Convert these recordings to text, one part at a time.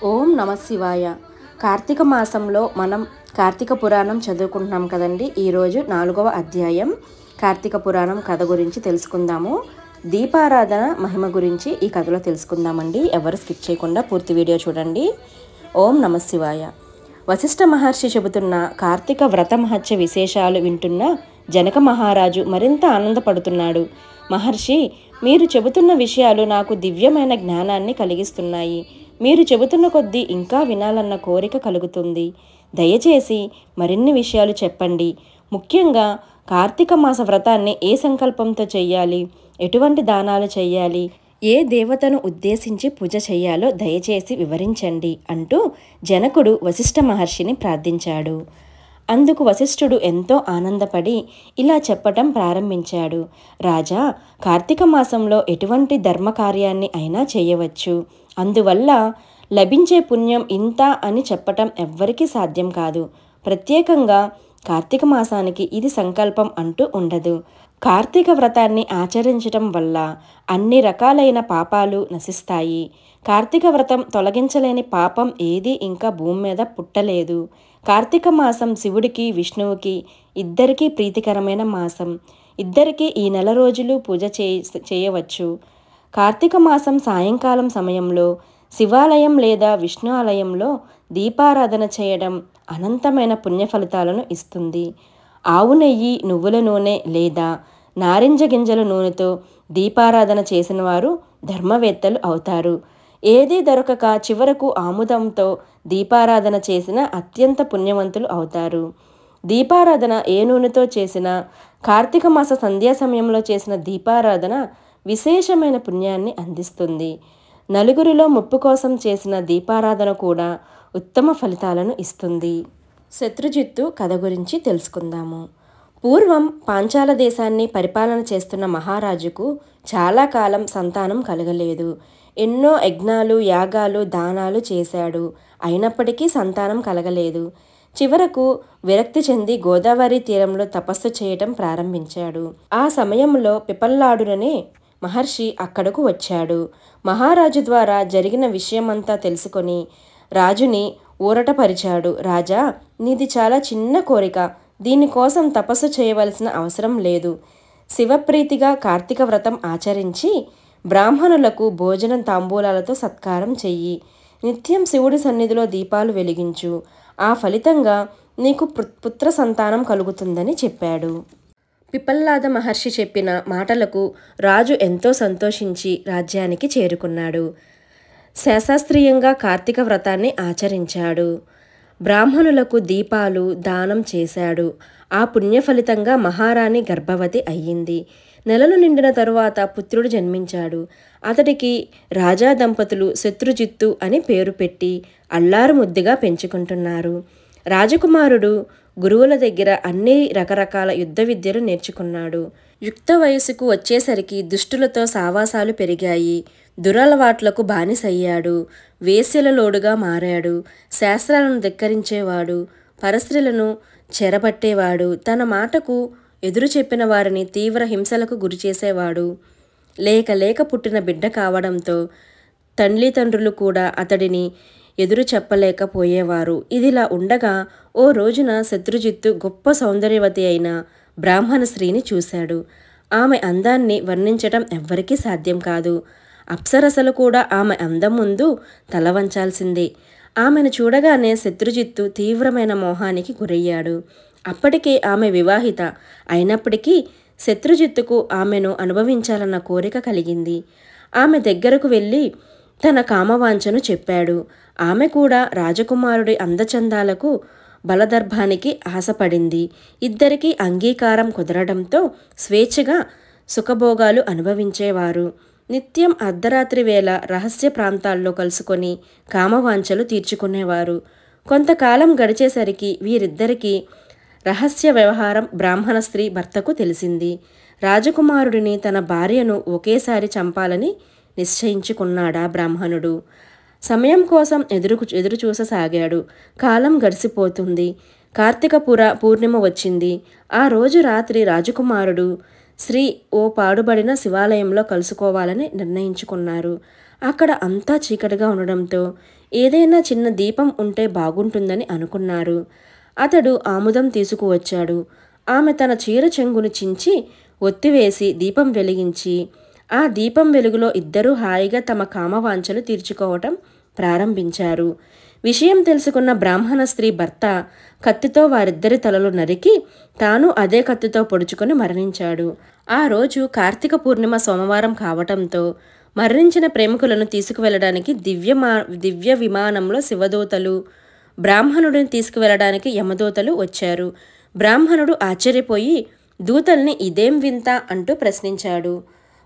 ఓం నమ శివాయ. కార్తీక మాసంలో మనం కార్తీక పురాణం చదువుకుంటున్నాం కదండి. ఈరోజు 4వ అధ్యాయం కార్తీక పురాణం కథ గురించి తెలుసుకుందాము. దీపారాధన మహిమ గురించి ఈ కథలో తెలుసుకుందామండి. ఎవరు స్కిప్ చేయకుండా పూర్తి వీడియో చూడండి. ఓం నమ శివాయ. వశిష్ఠ మహర్షి చెబుతున్న కార్తీక వ్రత మహత్య విశేషాలు వింటున్న జనక మహారాజు మరింత ఆనందపడుతున్నాడు. మహర్షి, మీరు చెబుతున్న విషయాలు నాకు దివ్యమైన జ్ఞానాన్ని కలిగిస్తున్నాయి. మీరు చెబుతున్న కొద్దీ ఇంకా వినాలన్న కోరిక కలుగుతుంది. దయచేసి మరిన్ని విషయాలు చెప్పండి. ముఖ్యంగా కార్తీక మాస వ్రతాన్ని ఏ సంకల్పంతో చెయ్యాలి, ఎటువంటి దానాలు చెయ్యాలి, ఏ దేవతను ఉద్దేశించి పూజ చెయ్యాలో దయచేసి వివరించండి అంటూ జనకుడు వశిష్ఠ మహర్షిని ప్రార్థించాడు. అందుకు వశిష్ఠుడు ఎంతో ఆనందపడి ఇలా చెప్పటం ప్రారంభించాడు. రాజా, కార్తీక మాసంలో ఎటువంటి ధర్మకార్యాన్ని అయినా చేయవచ్చు. అందువల్ల లభించే పుణ్యం ఇంత అని చెప్పటం ఎవ్వరికీ సాధ్యం కాదు. ప్రత్యేకంగా కార్తీక మాసానికి ఇది సంకల్పం అంటూ ఉండదు. కార్తీక వ్రతాన్ని ఆచరించటం వల్ల అన్ని రకాలైన పాపాలు నశిస్తాయి. కార్తీక వ్రతం తొలగించలేని పాపం ఏది ఇంకా భూమి మీద పుట్టలేదు. కార్తీక మాసం శివుడికి విష్ణువుకి ఇద్దరికీ ప్రీతికరమైన మాసం. ఇద్దరికీ ఈ నెల రోజులు పూజ చేయవచ్చు. కార్తీక మాసం సాయంకాలం సమయంలో శివాలయం లేదా విష్ణు ఆలయంలో దీపారాధన చేయడం అనంతమైన పుణ్య ఫలితాలను ఇస్తుంది. ఆవు నెయ్యి, నువ్వుల నూనె లేదా నారింజ గింజల నూనెతో దీపారాధన చేసిన వారు ధర్మవేత్తలు అవుతారు. ఏదీ దొరకక చివరకు ఆముదంతో దీపారాధన చేసిన అత్యంత పుణ్యవంతులు అవుతారు. దీపారాధన ఏ నూనెతో చేసినా కార్తీక మాస సంధ్యా సమయంలో చేసిన దీపారాధన విశేషమైన పుణ్యాన్ని అందిస్తుంది. నలుగురిలో ముప్పు కోసం చేసిన దీపారాధన కూడా ఉత్తమ ఫలితాలను ఇస్తుంది. శత్రుజిత్తు కథ గురించి తెలుసుకుందాము. పూర్వం పాంచాల దేశాన్ని పరిపాలన చేస్తున్న మహారాజుకు చాలా కాలం సంతానం కలగలేదు. ఎన్నో యజ్ఞాలు, యాగాలు, దానాలు చేశాడు. అయినప్పటికీ సంతానం కలగలేదు. చివరకు విరక్తి చెంది గోదావరి తీరంలో తపస్సు చేయటం ప్రారంభించాడు. ఆ సమయంలో పిపల్లాడుననే మహర్షి అక్కడకు వచ్చాడు. మహారాజు ద్వారా జరిగిన విషయమంతా తెలుసుకొని రాజుని ఊరటపరిచాడు. రాజా, నీది చాలా చిన్న కోరిక. దీనికోసం తపస్సు చేయవలసిన అవసరం లేదు. శివప్రీతిగా కార్తీక వ్రతం ఆచరించి బ్రాహ్మణులకు భోజనం తాంబూలాలతో సత్కారం చెయ్యి. నిత్యం శివుడి సన్నిధిలో దీపాలు వెలిగించు. ఆ ఫలితంగా నీకు పుత్ర సంతానం కలుగుతుందని చెప్పాడు. పిపల్లాద మహర్షి చెప్పిన మాటలకు రాజు ఎంతో సంతోషించి రాజ్యానికి చేరుకున్నాడు. శాస్త్రీయంగా కార్తీక వ్రతాన్ని ఆచరించాడు. బ్రాహ్మణులకు దీపాలు దానం చేశాడు. ఆ పుణ్య ఫలితంగా మహారాణి గర్భవతి అయ్యింది. నెలలు నిండిన తరువాత పుత్రుడు జన్మించాడు. అతడికి రాజా దంపతులు శత్రుజిత్తు అని పేరు పెట్టి అల్లారు ముద్దుగా పెంచుకుంటున్నారు. రాజకుమారుడు గురువుల దగ్గర అన్ని రకరకాల యుద్ధ విద్యలు నేర్చుకున్నాడు. యుక్త వయసుకు వచ్చేసరికి దుష్టులతో సావాసాలు పెరిగాయి. దురలవాట్లకు బానిసయ్యాడు. వేశ్యలలోడుగా మారాడు. శాస్త్రాలను ధిక్కరించేవాడు. పరస్త్రీలను చెరబట్టేవాడు. తన మాటకు ఎదురు చెప్పిన వారిని తీవ్ర హింసలకు గురిచేసేవాడు. లేక పుట్టిన బిడ్డ కావడంతో తల్లిదండ్రులు కూడా అతడిని ఎదురు చెప్పలేకపోయేవారు. ఇదిలా ఉండగా ఓ రోజున శత్రుజిత్తు గొప్ప సౌందర్యవతి అయిన బ్రాహ్మణ స్త్రీని చూశాడు. ఆమె అందాన్ని వర్ణించటం ఎవ్వరికీ సాధ్యం కాదు. అప్సరసలు కూడా ఆమె అందం ముందు తల వంచాల్సిందే. ఆమెను చూడగానే శత్రుజిత్తు తీవ్రమైన మోహానికి గురయ్యాడు. అప్పటికే ఆమె వివాహిత అయినప్పటికీ శత్రుజిత్తుకు ఆమెను అనుభవించాలన్న కోరిక కలిగింది. ఆమె దగ్గరకు వెళ్ళి తన కామవాంఛను చెప్పాడు. ఆమె కూడా రాజకుమారుడి అందచందాలకు బలదర్భానికి ఆశపడింది. ఇద్దరికీ అంగీకారం కుదరడంతో స్వేచ్ఛగా సుఖభోగాలు అనుభవించేవారు. నిత్యం అర్ధరాత్రి వేళ రహస్య ప్రాంతాల్లో కలుసుకొని కామవాంఛలు తీర్చుకునేవారు. కొంతకాలం గడిచేసరికి వీరిద్దరికీ రహస్య వ్యవహారం బ్రాహ్మణ స్త్రీ భర్తకు తెలిసింది. రాజకుమారుడిని తన భార్యను ఒకేసారి చంపాలని నిశ్చయించుకున్నాడా బ్రాహ్మణుడు. సమయం కోసం ఎదురు చూససాగాడు. కాలం గడిసిపోతుంది. కార్తీక పూర్ణిమ వచ్చింది. ఆ రోజు రాత్రి రాజకుమారుడు శ్రీ ఓ పాడుబడిన శివాలయంలో కలుసుకోవాలని నిర్ణయించుకున్నారు. అక్కడ అంతా చీకటిగా ఉండడంతో ఏదైనా చిన్న దీపం ఉంటే బాగుంటుందని అనుకున్నారు. అతడు ఆముదం తీసుకువచ్చాడు. ఆమె తన చీర చెంగును చించి ఒత్తివేసి దీపం వెలిగించి ఆ దీపం వెలుగులో ఇద్దరూ హాయిగా తమ కామవాంఛలు తీర్చుకోవటం ప్రారంభించారు. విషయం తెలుసుకున్న బ్రాహ్మణ స్త్రీ భర్త కత్తితో వారిద్దరి తలలు నరికి తాను అదే కత్తితో పొడుచుకొని మరణించాడు. ఆ రోజు కార్తీక పూర్ణిమ సోమవారం కావటంతో మరణించిన ప్రేమికులను తీసుకువెళ్ళడానికి దివ్య విమానంలో శివదూతలు, బ్రాహ్మణుడిని తీసుకువెళ్ళడానికి యమదూతలు వచ్చారు. బ్రాహ్మణుడు ఆశ్చర్యపోయి దూతల్ని ఇదేం వింత అంటూ ప్రశ్నించాడు.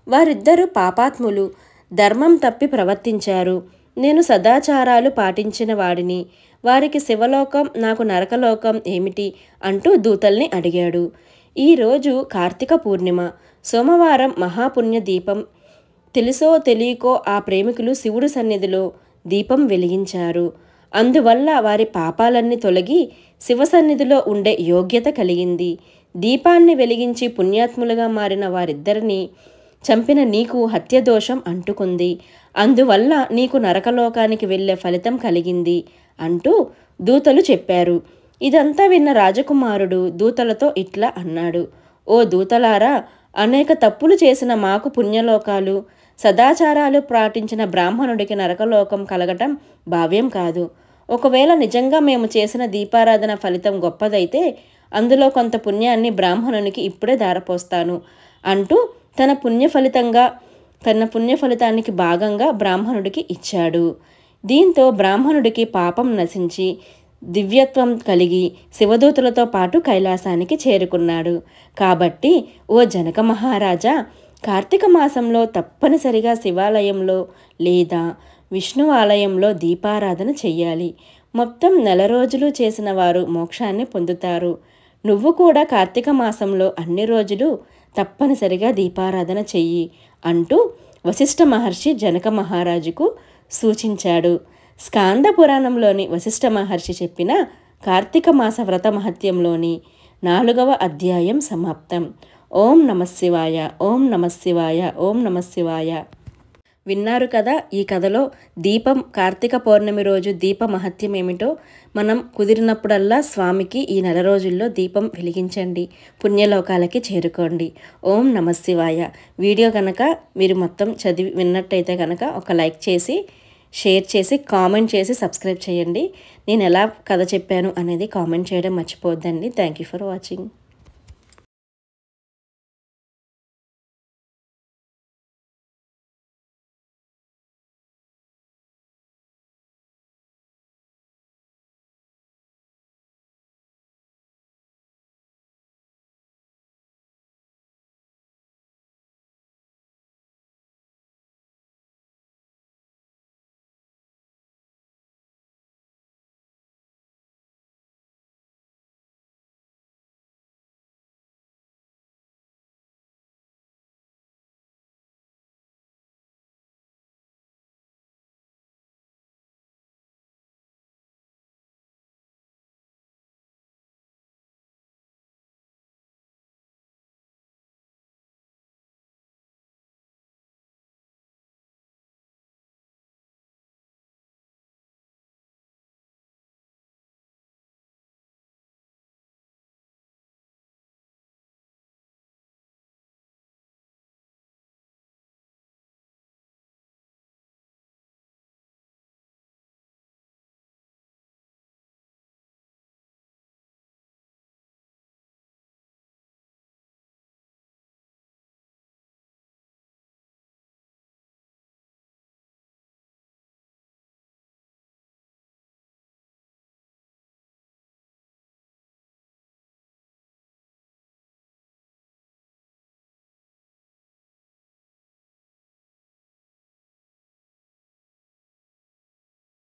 వారిద్దరూ పాపాత్ములు, ధర్మం తప్పి ప్రవర్తించారు. నేను సదాచారాలు పాటించిన వాడిని. వారికి శివలోకం, నాకు నరకలోకం ఏమిటి అంటూ దూతల్ని అడిగాడు. ఈరోజు కార్తీక పూర్ణిమ సోమవారం మహాపుణ్య దీపం. తెలుసో తెలియకో ఆ ప్రేమికులు శివుడి సన్నిధిలో దీపం వెలిగించారు. అందువల్ల వారి పాపాలన్నీ తొలగి శివ సన్నిధిలో ఉండే యోగ్యత కలిగింది. దీపాన్ని వెలిగించి పుణ్యాత్ములుగా మారిన వారిద్దరిని చంపిన నీకు హత్యదోషం అంటుకుంది. అందువల్ల నీకు నరకలోకానికి వెళ్ళే ఫలితం కలిగింది అంటూ దూతలు చెప్పారు. ఇదంతా విన్న రాజకుమారుడు దూతలతో ఇట్లా అన్నాడు. ఓ దూతలారా, అనేక తప్పులు చేసిన మాకు పుణ్యలోకాలు, సదాచారాలు పాటించిన బ్రాహ్మణుడికి నరకలోకం కలగటం భావ్యం కాదు. ఒకవేళ నిజంగా మేము చేసిన దీపారాధన ఫలితం గొప్పదైతే అందులో కొంత పుణ్యాన్ని బ్రాహ్మణునికి ఇప్పుడే ధారపోస్తాను అంటూ తన పుణ్య ఫలితానికి భాగంగా బ్రాహ్మణుడికి ఇచ్చాడు. దీంతో బ్రాహ్మణుడికి పాపం నశించి దివ్యత్వం కలిగి శివదూతులతో పాటు కైలాసానికి చేరుకున్నాడు. కాబట్టి ఓ జనక మహారాజా, కార్తీక మాసంలో తప్పనిసరిగా శివాలయంలో లేదా విష్ణు ఆలయంలో దీపారాధన చెయ్యాలి. మొత్తం 4 రోజులు చేసిన వారు మోక్షాన్ని పొందుతారు. నువ్వు కూడా కార్తీక మాసంలో అన్ని రోజులు తప్పనిసరిగా దీపారాధన చెయ్యి అంటూ వశిష్ఠ మహర్షి జనక మహారాజుకు సూచించాడు. స్కాంద పురాణంలోని వశిష్ఠ మహర్షి చెప్పిన కార్తీక మాస వ్రత మహత్యంలోని 4వ అధ్యాయం సమాప్తం. ఓం నమఃశివాయ, ఓం నమఃశివాయ, ఓం నమఃశివాయ. విన్నారు కదా ఈ కథలో కార్తీక పౌర్ణమి రోజు దీప మహత్యం ఏమిటో. మనం కుదిరినప్పుడల్లా స్వామికి ఈ 4 రోజుల్లో దీపం వెలిగించండి, పుణ్యలోకాలకి చేరుకోండి. ఓం నమఃశివాయ. వీడియో కనుక మీరు మొత్తం చదివి విన్నట్టయితే కనుక ఒక లైక్ చేసి, షేర్ చేసి, కామెంట్ చేసి సబ్స్క్రైబ్ చేయండి. నేను ఎలా కథ చెప్పాను అనేది కామెంట్ చేయడం మర్చిపోవద్దండి. Thank you for watching.